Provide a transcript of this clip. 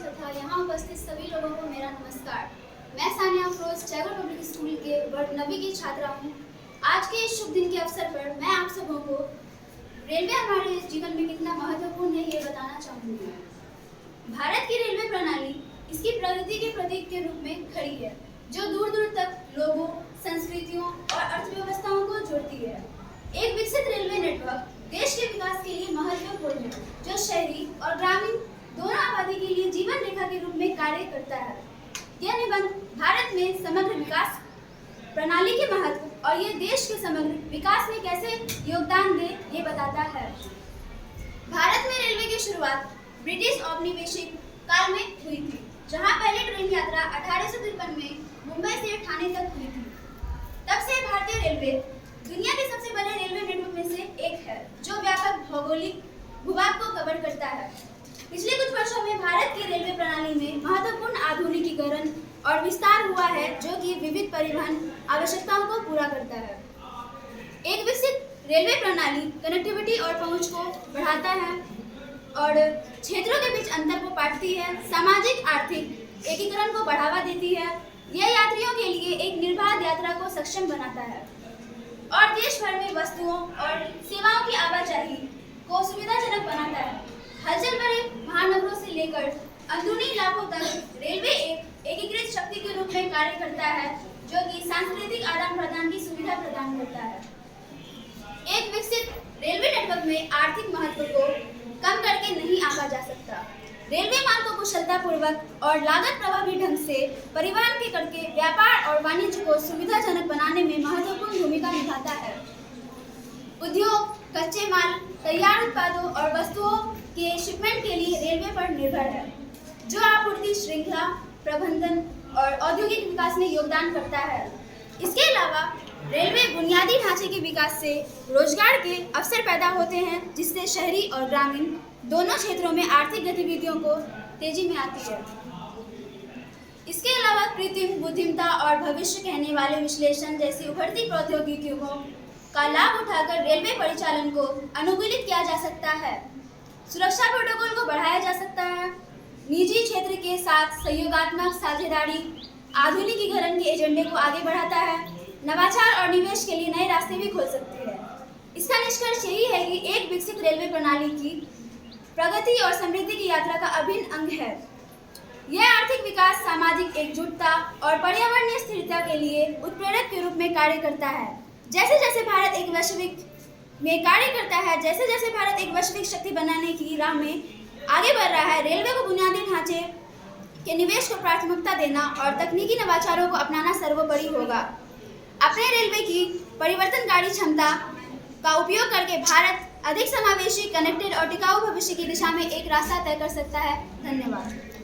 तथा यहाँ उपस्थित सभी लोगों को मेरा नमस्कार। मैं सानिया अफरोज टैगोर पब्लिक स्कूल के वर्ग 9वीं की छात्रा हूँ। आज के इस शुभ दिन के अवसर पर मैं आप सबों को रेलवे हमारे जीवन में कितना महत्वपूर्ण है ये बताना चाहूँगी। भारत की रेलवे प्रणाली इसकी प्रगति के प्रतीक के रूप में खड़ी है, जो दूर दूर तक लोगों, संस्कृतियों और अर्थव्यवस्थाओं को जोड़ती है। एक विकसित रेलवे नेटवर्क देश के विकास के लिए महत्वपूर्ण है, जो शहरी और ग्रामीण दोनों आबादी के लिए जीवन रेखा के रूप में कार्य करता है। यह निबंध भारत में समग्र विकास प्रणाली के महत्व और ये देश के समग्र विकास में कैसे योगदान दे ये बताता है। भारत में रेलवे की शुरुआत ब्रिटिश औपनिवेशिक काल में हुई थी, जहां पहली ट्रेन यात्रा 1853 में मुंबई से ठाणे तक हुई थी। तब से भारतीय रेलवे दुनिया के सबसे बड़े रेलवे नेटवर्क में से एक है, जो व्यापक भौगोलिक भूभाग को कवर करता है। पिछले कुछ वर्षों में भारत की रेलवे प्रणाली में महत्वपूर्ण आधुनिकीकरण और विस्तार हुआ है, जो कि विविध परिवहन आवश्यकताओं को पूरा करता है। एक विकसित रेलवे प्रणाली कनेक्टिविटी और पहुंच को बढ़ाता है और क्षेत्रों के बीच अंतर को पाटती है, सामाजिक आर्थिक एकीकरण को बढ़ावा देती है। यह यात्रियों के लिए एक निर्बाध यात्रा को सक्षम बनाता है और देश भर में वस्तुओं और सेवाओं की आवाजाही को सुविधाजनक बनाता है। हलचल भरे महानगरों से लेकर अंदरूनी इलाकों तक रेलवे एक एकीकृत शक्ति के रूप में कार्य करता है, जो कि सांस्कृतिक आदान प्रदान की सुविधा प्रदान करता है। एक विकसित रेलवे नेटवर्क में आर्थिक महत्व को कम करके नहीं आंका जा सकता। रेलवे माल को कुशलतापूर्वक और लागत प्रभावी ढंग से परिवहन के करके व्यापार और वाणिज्य को सुविधाजनक बनाने में महत्वपूर्ण भूमिका निभाता है। उद्योग कच्चे माल, तैयार उत्पादों और वस्तुओं के शिपमेंट के लिए रेलवे पर निर्भर है, जो आपूर्ति श्रृंखला प्रबंधन और औद्योगिक विकास में योगदान करता है। इसके अलावा रेलवे बुनियादी ढांचे के विकास से रोजगार के अवसर पैदा होते हैं, जिससे शहरी और ग्रामीण दोनों क्षेत्रों में आर्थिक गतिविधियों को तेजी में आती है। इसके अलावा कृत्रिम बुद्धिमत्ता और भविष्य कहने वाले विश्लेषण जैसी उभरती प्रौद्योगिकियों का लाभ उठाकर रेलवे परिचालन को अनुकूलित किया जा सकता है। सुरक्षा प्रोटोकॉल को बढ़ाया जा सकता है। निजी क्षेत्र के साथ सहयोगात्मक साझेदारी आधुनिकीकरण के एजेंडे को आगे बढ़ाता है, नवाचार और निवेश के लिए नए रास्ते भी खोल सकती है। इसका निष्कर्ष यही है कि एक विकसित रेलवे प्रणाली की प्रगति और समृद्धि की यात्रा का अभिन्न अंग है। यह आर्थिक विकास, सामाजिक एकजुटता और पर्यावरणीय स्थिरता के लिए उत्प्रेरक के रूप में कार्य करता है। जैसे जैसे भारत एक वैश्विक शक्ति बनाने की राह में आगे बढ़ रहा है, रेलवे को बुनियादी ढांचे के निवेश को प्राथमिकता देना और तकनीकी नवाचारों को अपनाना सर्वोपरि होगा। अपने रेलवे की परिवर्तनकारी क्षमता का उपयोग करके भारत अधिक समावेशी, कनेक्टेड और टिकाऊ भविष्य की दिशा में एक रास्ता तय कर सकता है। धन्यवाद।